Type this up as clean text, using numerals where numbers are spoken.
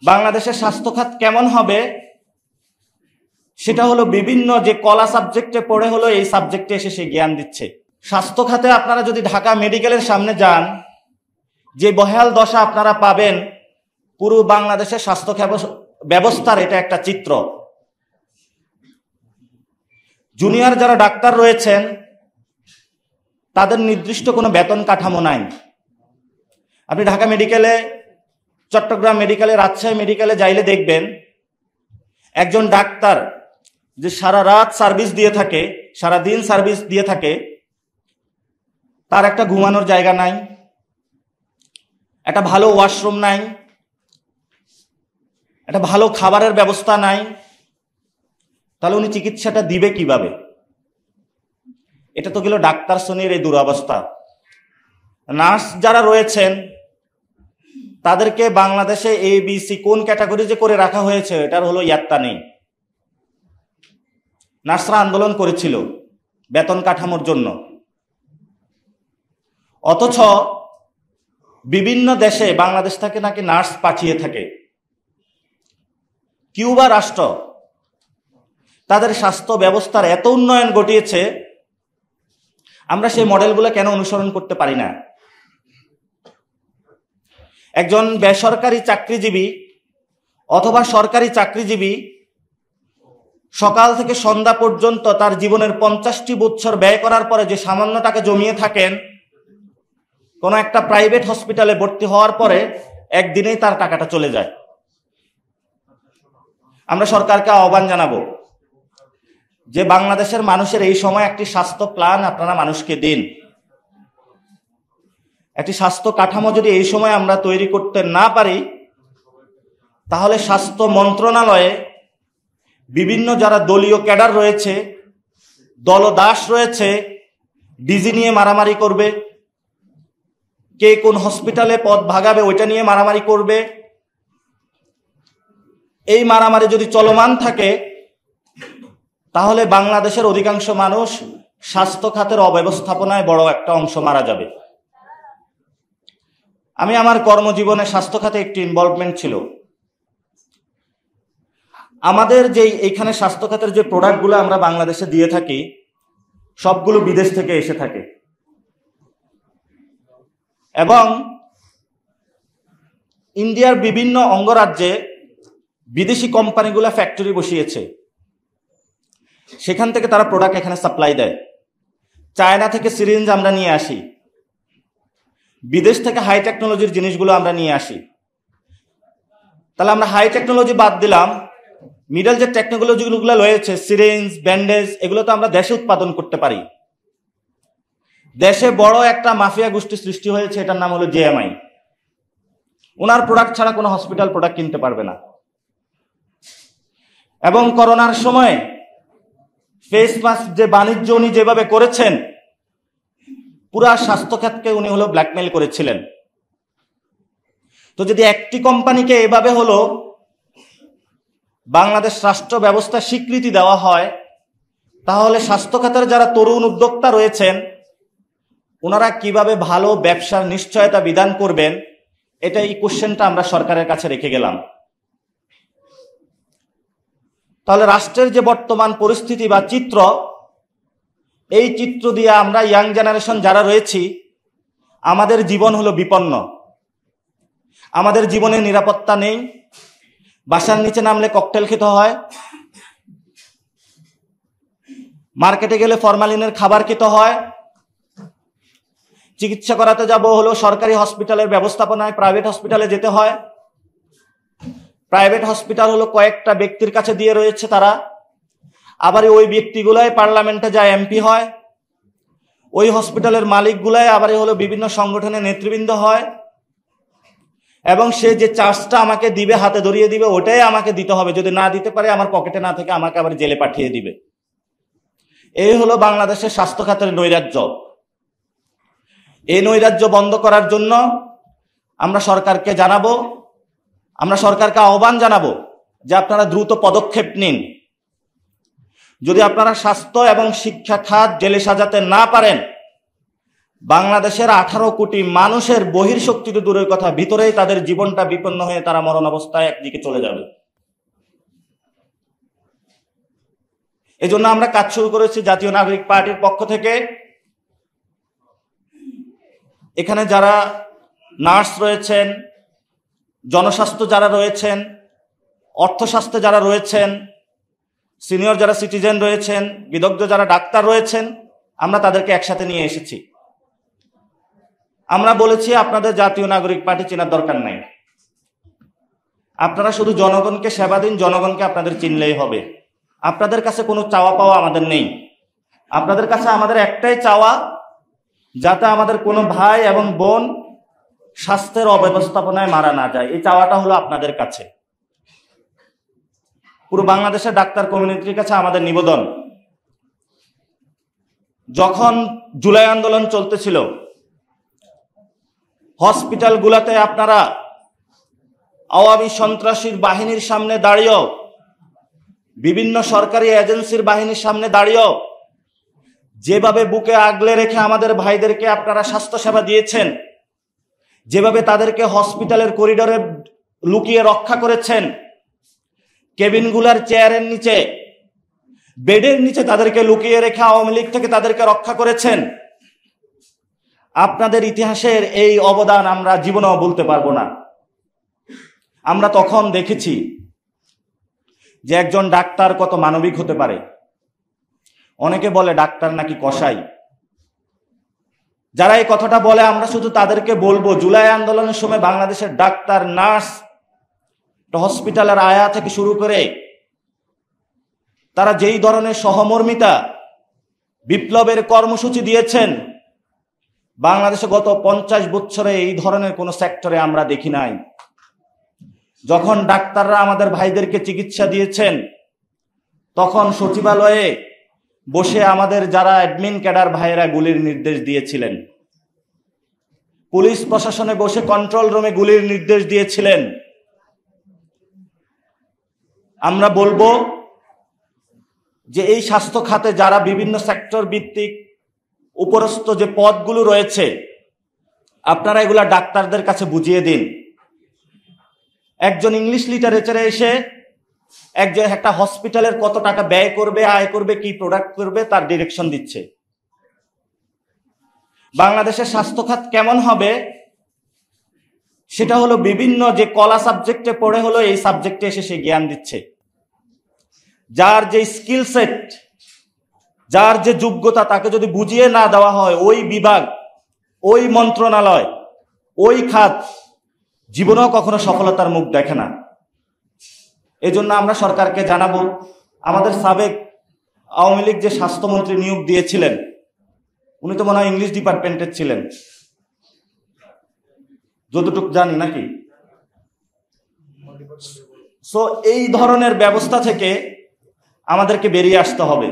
বাংলাদেশের স্বাস্থ্য খাত কেমন হবে সেটা হলো বিভিন্ন যে কলা সাবজেক্টে পড়ে হলো এই সাবজেক্টে এসে সে জ্ঞান দিচ্ছে। স্বাস্থ্য খাতে আপনারা যদি ঢাকা মেডিকেলের সামনে যান, যে বহাল দশা আপনারা পাবেন, পুরো বাংলাদেশের স্বাস্থ্য ব্যবস্থার এটা একটা চিত্র। জুনিয়র যারা ডাক্তার রয়েছেন তাদের নির্দিষ্ট কোনো বেতন কাঠামো নাই। আপনি ঢাকা মেডিকেলে, চট্টগ্রাম মেডিকেলে, রাজশাহী মেডিকেলে যাইলে দেখবেন একজন ডাক্তার যে সারা রাত সার্ভিস দিয়ে থাকে, সারা দিন সার্ভিস দিয়ে থাকে, তার একটা ঘুমানোর জায়গা নাই, একটা ভালো ওয়াশরুম নাই, একটা ভালো খাবারের ব্যবস্থা নাই। তাহলে উনি চিকিৎসাটা দিবে কিভাবে? এটা তো গেল ডাক্তার শ্রেণীর এই দুরবস্থা। নার্স যারা রয়েছেন তাদেরকে বাংলাদেশে ABC কোন ক্যাটাগরিতে করে রাখা হয়েছে এটার হলো ইয়াত্তা নেই। নার্সরা আন্দোলন করেছিল বেতন কাঠামোর জন্য, অথচ বিভিন্ন দেশে বাংলাদেশ থেকে নাকি নার্স পাঠিয়ে থাকে। কিউবা রাষ্ট্র তাদের স্বাস্থ্য ব্যবস্থার এত উন্নয়ন ঘটিয়েছে, আমরা সেই মডেলগুলো কেন অনুসরণ করতে পারি না? একজন বেসরকারি চাকরিজীবী অথবা সরকারি চাকরিজীবী সকাল থেকে সন্ধ্যা পর্যন্ত তার জীবনের 50টি বছর ব্যয় করার পরে যে সামান্য টাকা জমিয়ে থাকেন, কোনো একটা প্রাইভেট হসপিটালে ভর্তি হওয়ার পরে একদিনেই তার টাকাটা চলে যায়। আমরা সরকারকে আহ্বান জানাবো যে বাংলাদেশের মানুষের এই সময় একটি স্বাস্থ্য প্ল্যান আপনারা মানুষকে দিন। একটি স্বাস্থ্য কাঠামো যদি এই সময় আমরা তৈরি করতে না পারি, তাহলে স্বাস্থ্য মন্ত্রণালয়ে বিভিন্ন যারা দলীয় ক্যাডার রয়েছে, দলদাস রয়েছে, ডিজি নিয়ে মারামারি করবে, কে কোন হসপিটালে পদ ভাগাবে ওইটা নিয়ে মারামারি করবে। এই মারামারি যদি চলমান থাকে তাহলে বাংলাদেশের অধিকাংশ মানুষ স্বাস্থ্য খাতের অব্যবস্থাপনায় বড় একটা অংশ মারা যাবে। আমি আমার কর্মজীবনে স্বাস্থ্য খাতে একটি ইনভলভমেন্ট ছিল। আমাদের যে এইখানে স্বাস্থ্য খাতের যে প্রোডাক্টগুলো আমরা বাংলাদেশে দিয়ে থাকি সবগুলো বিদেশ থেকে এসে থাকে, এবং ইন্ডিয়ার বিভিন্ন অঙ্গরাজ্যে বিদেশি কোম্পানিগুলো ফ্যাক্টরি বসিয়েছে, সেখান থেকে তারা প্রোডাক্ট এখানে সাপ্লাই দেয়। চায়না থেকে সিরিঞ্জ আমরা নিয়ে আসি, বিদেশ থেকে হাই টেকনোলজির জিনিসগুলো আমরা নিয়ে আসি। তাহলে আমরা হাই টেকনোলজি বাদ দিলাম, মিডল যে টেকনোলজিগুলো রয়েছে, সিরিঞ্জ, ব্যান্ডেজ, এগুলো তো আমরা দেশে উৎপাদন করতে পারি। দেশে বড় একটা মাফিয়া গোষ্ঠী সৃষ্টি হয়েছে, এটার নাম হলো JMI। ওনার প্রোডাক্ট ছাড়া কোনো হসপিটাল প্রোডাক্ট কিনতে পারবে না। এবং করোনার সময় ফেস মাস্ক যে বাণিজ্য উনি যেভাবে করেছেন, পুরা স্বাস্থ্য খাতকে উনি হলো ব্ল্যাকমেইল করেছিলেন। তো যদি একটি কোম্পানিকে এভাবে হলো বাংলাদেশ রাষ্ট্র ব্যবস্থা স্বীকৃতি দেওয়া হয়, তাহলে স্বাস্থ্য খাতের যারা তরুণ উদ্যোক্তা রয়েছেন ওনারা কিভাবে ভালো ব্যবসার নিশ্চয়তা বিধান করবেন, এটা এই কোশ্চেনটা আমরা সরকারের কাছে রেখে গেলাম। তাহলে রাষ্ট্রের যে বর্তমান পরিস্থিতি বা চিত্র, এই চিত্র দিয়ে আমরা ইয়াং জেনারেশন যারা রয়েছি আমাদের জীবন হলো বিপন্ন। আমাদের জীবনে নিরাপত্তা নেই, বাসার নিচে নামলে ককটেল খেতে হয়, মার্কেটে গেলে ফরমালিনের খাবার খেতে হয়, চিকিৎসা করাতে যাব হলো সরকারি হসপিটালের ব্যবস্থাপনায় প্রাইভেট হসপিটালে যেতে হয়। প্রাইভেট হসপিটাল হলো কয়েকটা ব্যক্তির কাছে দিয়ে রয়েছে তারা, আবার ওই ব্যক্তিগুলাই পার্লামেন্টে যায় MP হয়, ওই হসপিটালের মালিকগুলাই আবার হলো বিভিন্ন সংগঠনের নেতৃবৃন্দ হয়, এবং সে যে চার্জটা আমাকে দিবে, হাতে ধরিয়ে দিবে, ওটাই আমাকে দিতে হবে। যদি না দিতে পারে, আমার পকেটে না থেকে আমাকে আবার জেলে পাঠিয়ে দিবে। এই হলো বাংলাদেশের স্বাস্থ্য খাতের নৈরাজ্য। এই নৈরাজ্য বন্ধ করার জন্য আমরা সরকারকে জানাবো, আমরা সরকারকে আহ্বান জানাবো যে আপনারা দ্রুত পদক্ষেপ নিন। যদি আপনারা স্বাস্থ্য এবং শিক্ষা খাত জেলে সাজাতে না পারেন, বাংলাদেশের 18 কোটি মানুষের বহির্শক্তি তো দূরের কথা, ভিতরেই তাদের জীবনটা বিপন্ন হয়ে তারা মরণ অবস্থায় একদিকে চলে যাবে। এজন্য আমরা কাজ শুরু করেছি জাতীয় নাগরিক পার্টির পক্ষ থেকে। এখানে যারা নার্স রয়েছেন, জনস্বাস্থ্য যারা রয়েছেন, অর্থস্বাস্থ্যে যারা রয়েছেন, সিনিয়র যারা সিটিজেন রয়েছেন, বিদগ্ধ যারা ডাক্তার রয়েছেন, আমরা তাদেরকে একসাথে নিয়ে এসেছি। আমরা বলেছি আপনাদের জাতীয় নাগরিক পার্টি চেনার দরকার নাই, আপনারা শুধু জনগণকে সেবা দিন, জনগণকে আপনাদের চিনলেই হবে। আপনাদের কাছে কোনো চাওয়া পাওয়া আমাদের নেই। আপনাদের কাছে আমাদের একটাই চাওয়া, যাতে আমাদের কোনো ভাই এবং বোন স্বাস্থ্যের অব্যবস্থাপনায় মারা না যায়। এই চাওয়াটা হলো আপনাদের কাছে। পুরো বাংলাদেশের ডাক্তার কমিউনিটির কাছে আমাদের নিবেদন, যখন জুলাই আন্দোলন চলতেছিল, হসপিটালগুলোতে আপনারা আওয়ামী সন্ত্রাসীর বাহিনীর সামনে দাঁড়িয়েও, বিভিন্ন সরকারি এজেন্সির বাহিনীর সামনে দাঁড়িয়েও যেভাবে বুকে আগলে রেখে আমাদের ভাইদেরকে আপনারা স্বাস্থ্যসেবা দিয়েছেন, যেভাবে তাদেরকে হসপিটালের করিডোরে লুকিয়ে রক্ষা করেছেন, কেবিনগুলার চেয়ারের নিচে, বেডের নিচে তাদেরকে লুকিয়ে রেখে আওয়ামী লীগ থেকে তাদেরকে রক্ষা করেছেন, আপনাদের ইতিহাসের এই অবদান আমরা জীবনেও বলতে পারবো না। আমরা তখন দেখেছি যে একজন ডাক্তার কত মানবিক হতে পারে। অনেকে বলে ডাক্তার নাকি কসাই। যারা এই কথাটা বলে আমরা শুধু তাদেরকে বলবো, জুলাই আন্দোলনের সময় বাংলাদেশের ডাক্তার, নার্স, হসপিটালের আয়া থেকে শুরু করে তারা যেই ধরনের সহমর্মিতা, বিপ্লবের কর্মসূচি দিয়েছেন, বাংলাদেশে গত 50 বছরে এই ধরনের কোন সেক্টরে আমরা দেখি নাই। যখন ডাক্তাররা আমাদের ভাইদেরকে চিকিৎসা দিয়েছেন, তখন সচিবালয়ে বসে আমাদের যারা অ্যাডমিন ক্যাডার ভাইয়েরা গুলির নির্দেশ দিয়েছিলেন, পুলিশ প্রশাসনে বসে কন্ট্রোল রুমে গুলির নির্দেশ দিয়েছিলেন। আমরা বলবো যে এই স্বাস্থ্য খাতে যারা বিভিন্ন সেক্টর ভিত্তিক উপরস্থ যে পদগুলো রয়েছে, আপনারা এগুলা ডাক্তারদের কাছে বুঝিয়ে দিন। একজন ইংলিশ লিটারেচারে এসে একটা হসপিটালের কত টাকা ব্যয় করবে, আয় করবে, কি প্রোডাক্ট করবে তার ডিরেকশন দিচ্ছে। বাংলাদেশের স্বাস্থ্য খাত কেমন হবে সেটা হলো বিভিন্ন যে কলা সাবজেক্টে পড়ে হলো এই সাবজেক্টে এসে সে জ্ঞান দিচ্ছে। যার যে স্কিল সেট, যার যে যোগ্যতা, তাকে যদি বুঝিয়ে না দেওয়া হয়, ওই বিভাগ, ওই মন্ত্রণালয়, ওই খাত জীবনেও কখনো সফলতার মুখ দেখে না। এই জন্য আমরা সরকারকে জানাবো, আমাদের সাবেক আওয়ামী লীগ যে স্বাস্থ্যমন্ত্রী নিয়োগ দিয়েছিলেন, উনি তো মনে হয় ইংলিশ ডিপার্টমেন্টের ছিলেন, যতটুকু জানি নাকি। সো এই ধরনের ব্যবস্থা থেকে আমাদেরকে বেরিয়ে আসতে হবে।